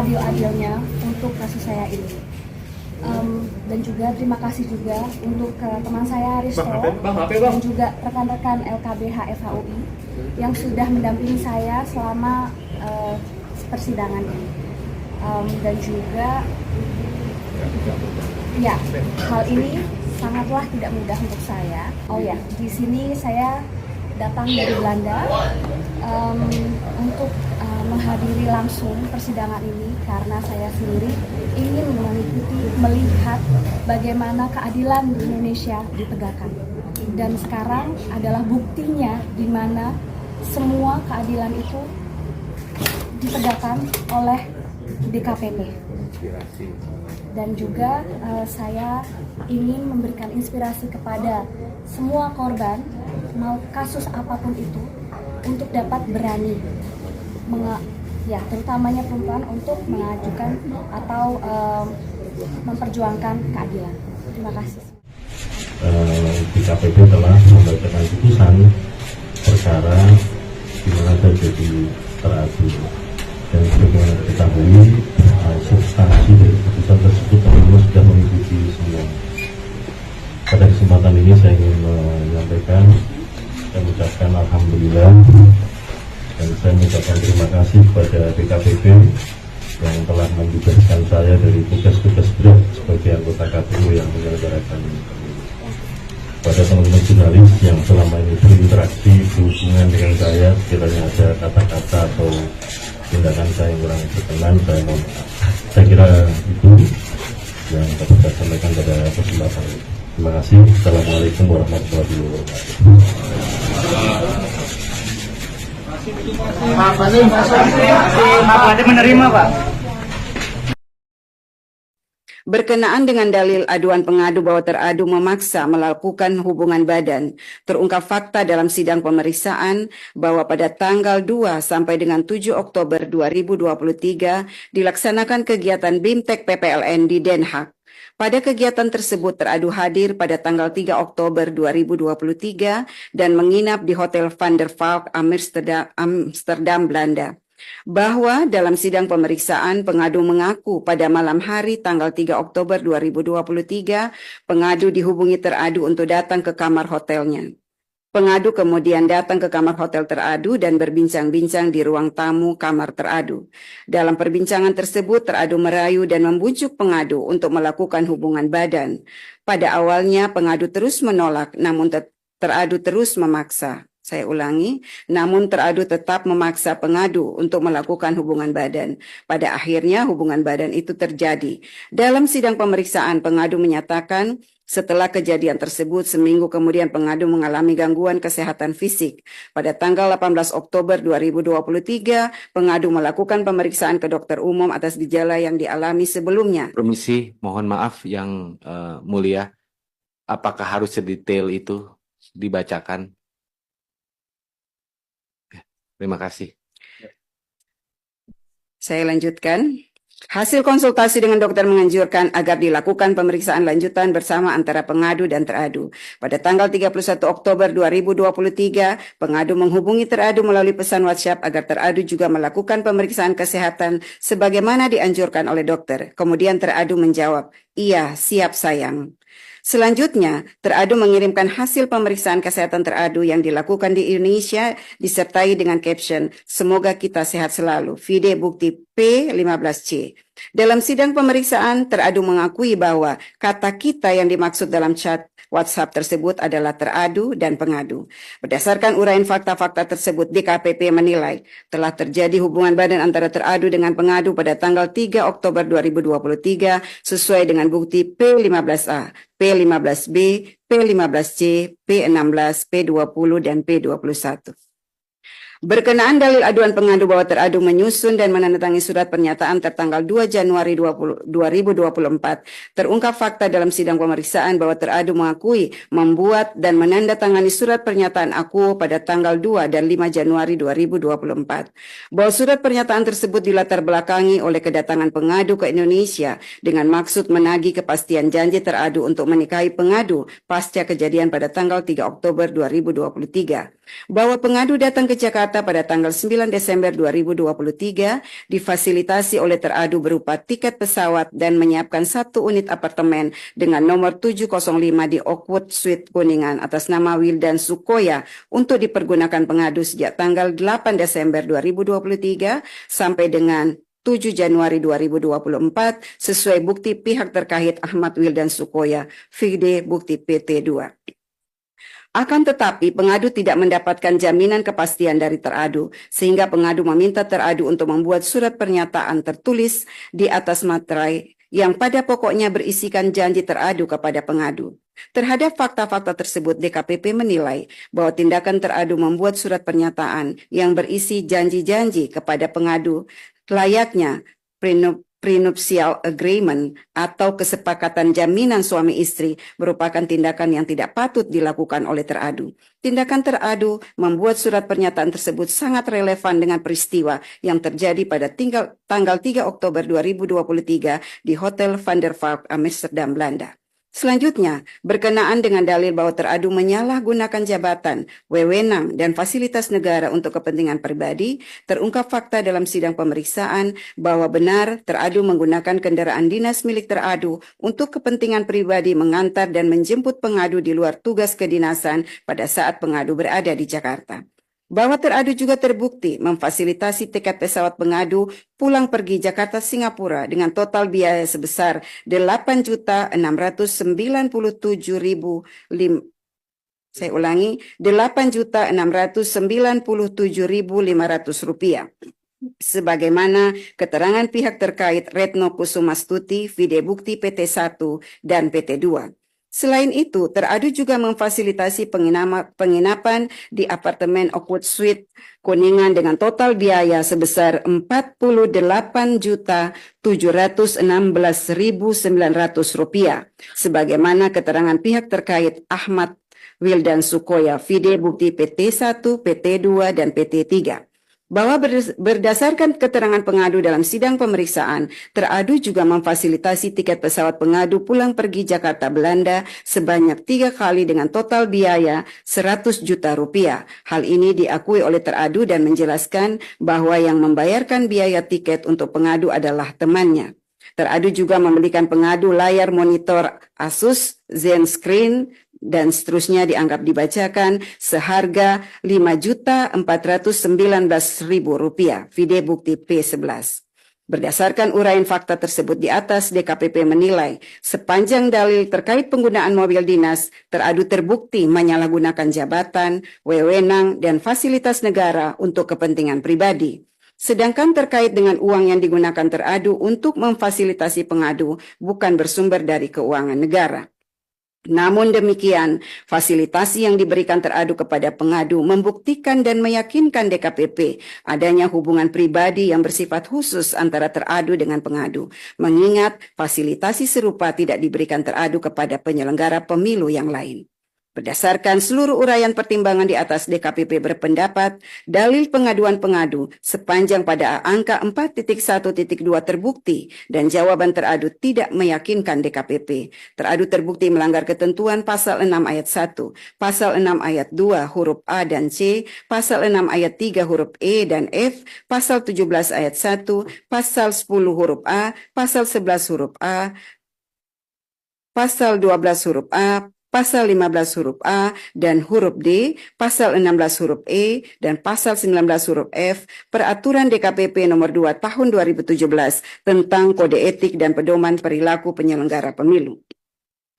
seadil-adilnya untuk kasus saya ini. Dan juga terima kasih juga untuk teman saya Risto dan juga rekan-rekan LKBH FHUI yang sudah mendampingi saya selama persidangan ini. Dan juga ya, hal ini sangatlah tidak mudah untuk saya. Oh ya, di sini saya datang dari Belanda untuk menghadiri langsung persidangan ini karena saya sendiri ingin melihat bagaimana keadilan di Indonesia ditegakkan. Dan sekarang adalah buktinya di mana semua keadilan itu ditegakkan oleh DKPP. Dan juga saya ingin memberikan inspirasi kepada semua korban, mau kasus apapun itu, untuk dapat berani, terutamanya perempuan, untuk mengajukan atau memperjuangkan keadilan. Terima kasih. DKPP telah membacakan putusan perkara di mana terjadi teradu, dan sebagaimana diketahui substansi dari putusan tersebut tentunya sudah mengikuti semua. Pada kesempatan ini saya ingin menyampaikan dan mengucapkan alhamdulillah, dan saya mengucapkan terima kasih kepada DKPP yang telah membebaskan saya dari tugas-tugas berat sebagai anggota KPU yang menyelenggarakan ini. Pada teman-teman jurnalis yang selama ini berinteraksi berhubungan dengan saya, sekiranya ada kata-kata atau tindakan saya yang kurang berkenan, saya mohon maaf. Saya kira itu yang dapat saya sampaikan pada kesempatan ini. Terima kasih. Assalamualaikum warahmatullahi wabarakatuh. Pak Fadil menerima, Pak. Berkenaan dengan dalil aduan pengadu bahwa teradu memaksa melakukan hubungan badan, terungkap fakta dalam sidang pemeriksaan bahwa pada tanggal 2 sampai dengan 7 Oktober 2023 dilaksanakan kegiatan BIMTEK PPLN di Den Haag. Pada kegiatan tersebut teradu hadir pada tanggal 3 Oktober 2023 dan menginap di Hotel Van der Valk Amsterdam, Belanda. Bahwa dalam sidang pemeriksaan pengadu mengaku pada malam hari tanggal 3 Oktober 2023 pengadu dihubungi teradu untuk datang ke kamar hotelnya. Pengadu kemudian datang ke kamar hotel teradu dan berbincang-bincang di ruang tamu kamar teradu. Dalam perbincangan tersebut teradu merayu dan membujuk pengadu untuk melakukan hubungan badan. Pada awalnya pengadu terus menolak, namun teradu terus memaksa. Saya ulangi, namun teradu tetap memaksa pengadu untuk melakukan hubungan badan. Pada akhirnya hubungan badan itu terjadi. Dalam sidang pemeriksaan, pengadu menyatakan setelah kejadian tersebut, seminggu kemudian pengadu mengalami gangguan kesehatan fisik. Pada tanggal 18 Oktober 2023, pengadu melakukan pemeriksaan ke dokter umum atas gejala yang dialami sebelumnya. Permisi, mohon maaf yang mulia, apakah harus sedetail itu dibacakan? Terima kasih. Saya lanjutkan. Hasil konsultasi dengan dokter menganjurkan agar dilakukan pemeriksaan lanjutan bersama antara pengadu dan teradu. Pada tanggal 31 Oktober 2023, pengadu menghubungi teradu melalui pesan WhatsApp agar teradu juga melakukan pemeriksaan kesehatan sebagaimana dianjurkan oleh dokter. Kemudian teradu menjawab, "Iya, siap sayang." Selanjutnya, teradu mengirimkan hasil pemeriksaan kesehatan teradu yang dilakukan di Indonesia disertai dengan caption, "Semoga kita sehat selalu." Video bukti P15C. Dalam sidang pemeriksaan, teradu mengakui bahwa kata kita yang dimaksud dalam chat WhatsApp tersebut adalah teradu dan pengadu. Berdasarkan uraian fakta-fakta tersebut, DKPP menilai telah terjadi hubungan badan antara teradu dengan pengadu pada tanggal 3 Oktober 2023 sesuai dengan bukti P15A, P15B, P15C, P16, P20, dan P21. Berkenaan dalil aduan pengadu bahwa teradu menyusun dan menandatangani surat pernyataan tertanggal 2 Januari 2024, terungkap fakta dalam sidang pemeriksaan bahwa teradu mengakui membuat dan menandatangani surat pernyataan aku pada tanggal 2 dan 5 Januari 2024. Bahwa surat pernyataan tersebut dilatar belakangi oleh kedatangan pengadu ke Indonesia dengan maksud menagih kepastian janji teradu untuk menikahi pengadu pasca kejadian pada tanggal 3 Oktober 2023. Bahwa pengadu datang ke Jakarta Jakarta pada tanggal 9 Desember 2023 difasilitasi oleh teradu berupa tiket pesawat dan menyiapkan 1 unit apartemen dengan nomor 705 di Oakwood Suite Kuningan atas nama Wildan Sukoya untuk dipergunakan pengadu sejak tanggal 8 Desember 2023 sampai dengan 7 Januari 2024 sesuai bukti pihak terkait Ahmad Wildan Sukoya, vide bukti PT2. Akan tetapi, pengadu tidak mendapatkan jaminan kepastian dari teradu, sehingga pengadu meminta teradu untuk membuat surat pernyataan tertulis di atas materai yang pada pokoknya berisikan janji teradu kepada pengadu. Terhadap fakta-fakta tersebut, DKPP menilai bahwa tindakan teradu membuat surat pernyataan yang berisi janji-janji kepada pengadu layaknya prenuptial agreement atau kesepakatan jaminan suami istri merupakan tindakan yang tidak patut dilakukan oleh teradu. Tindakan teradu membuat surat pernyataan tersebut sangat relevan dengan peristiwa yang terjadi pada tanggal 3 Oktober 2023 di Hotel Van der Valk, Amsterdam, Belanda. Selanjutnya, berkenaan dengan dalil bahwa teradu menyalahgunakan jabatan, wewenang, dan fasilitas negara untuk kepentingan pribadi, terungkap fakta dalam sidang pemeriksaan bahwa benar teradu menggunakan kendaraan dinas milik teradu untuk kepentingan pribadi mengantar dan menjemput pengadu di luar tugas kedinasan pada saat pengadu berada di Jakarta. Bahwa teradu juga terbukti memfasilitasi tiket pesawat pengadu pulang pergi Jakarta Singapura dengan total biaya sebesar 8.697.500 rupiah. Sebagaimana keterangan pihak terkait Retno Kusumastuti, vide bukti PT1 dan PT2. Selain itu, teradu juga memfasilitasi penginapan di apartemen Oakwood Suite Kuningan dengan total biaya sebesar Rp48.716.900, sebagaimana keterangan pihak terkait Ahmad Wildan Sukoya, vide bukti PT1, PT2, dan PT3. Bahwa berdasarkan keterangan pengadu dalam sidang pemeriksaan, teradu juga memfasilitasi tiket pesawat pengadu pulang pergi Jakarta Belanda sebanyak 3 kali dengan total biaya 100 juta rupiah. Hal ini diakui oleh teradu dan menjelaskan bahwa yang membayarkan biaya tiket untuk pengadu adalah temannya. Teradu juga membelikan pengadu layar monitor Asus ZenScreen dan seterusnya dianggap dibacakan seharga Rp5.419.000, vide bukti P11. Berdasarkan uraian fakta tersebut di atas, DKPP menilai sepanjang dalil terkait penggunaan mobil dinas, teradu terbukti menyalahgunakan jabatan, wewenang, dan fasilitas negara untuk kepentingan pribadi. Sedangkan terkait dengan uang yang digunakan teradu untuk memfasilitasi pengadu bukan bersumber dari keuangan negara. Namun demikian, fasilitasi yang diberikan teradu kepada pengadu membuktikan dan meyakinkan DKPP adanya hubungan pribadi yang bersifat khusus antara teradu dengan pengadu, mengingat fasilitasi serupa tidak diberikan teradu kepada penyelenggara pemilu yang lain. Berdasarkan seluruh uraian pertimbangan di atas, DKPP berpendapat dalil pengaduan pengadu sepanjang pada angka 4.1.2 terbukti dan jawaban teradu tidak meyakinkan DKPP. Teradu terbukti melanggar ketentuan pasal 6 ayat 1, pasal 6 ayat 2 huruf A dan C, pasal 6 ayat 3 huruf E dan F, pasal 17 ayat 1, pasal 10 huruf A, pasal 11 huruf A, pasal 12 huruf A, pasal 15 huruf A dan huruf D, pasal 16 huruf E, dan pasal 19 huruf F, Peraturan DKPP nomor 2 tahun 2017 tentang Kode Etik dan Pedoman Perilaku Penyelenggara Pemilu.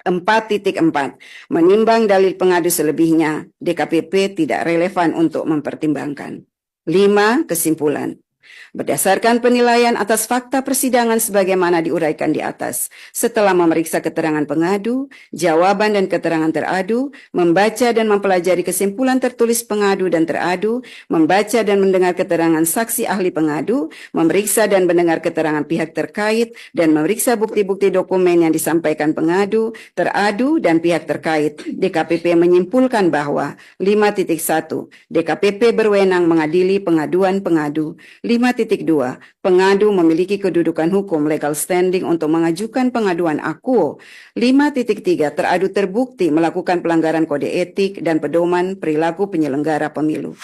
4.4. Menimbang dalil pengadu selebihnya, DKPP tidak relevan untuk mempertimbangkan. 5. Kesimpulan. Berdasarkan penilaian atas fakta persidangan sebagaimana diuraikan di atas, setelah memeriksa keterangan pengadu, jawaban dan keterangan teradu, membaca dan mempelajari kesimpulan tertulis pengadu dan teradu, membaca dan mendengar keterangan saksi ahli pengadu, memeriksa dan mendengar keterangan pihak terkait, dan memeriksa bukti-bukti dokumen yang disampaikan pengadu, teradu, dan pihak terkait, DKPP menyimpulkan bahwa 5.1. DKPP berwenang mengadili pengaduan pengadu. 5.2. Pengadu memiliki kedudukan hukum legal standing untuk mengajukan pengaduan akuo. 5.3. Teradu terbukti melakukan pelanggaran kode etik dan pedoman perilaku penyelenggara pemilu.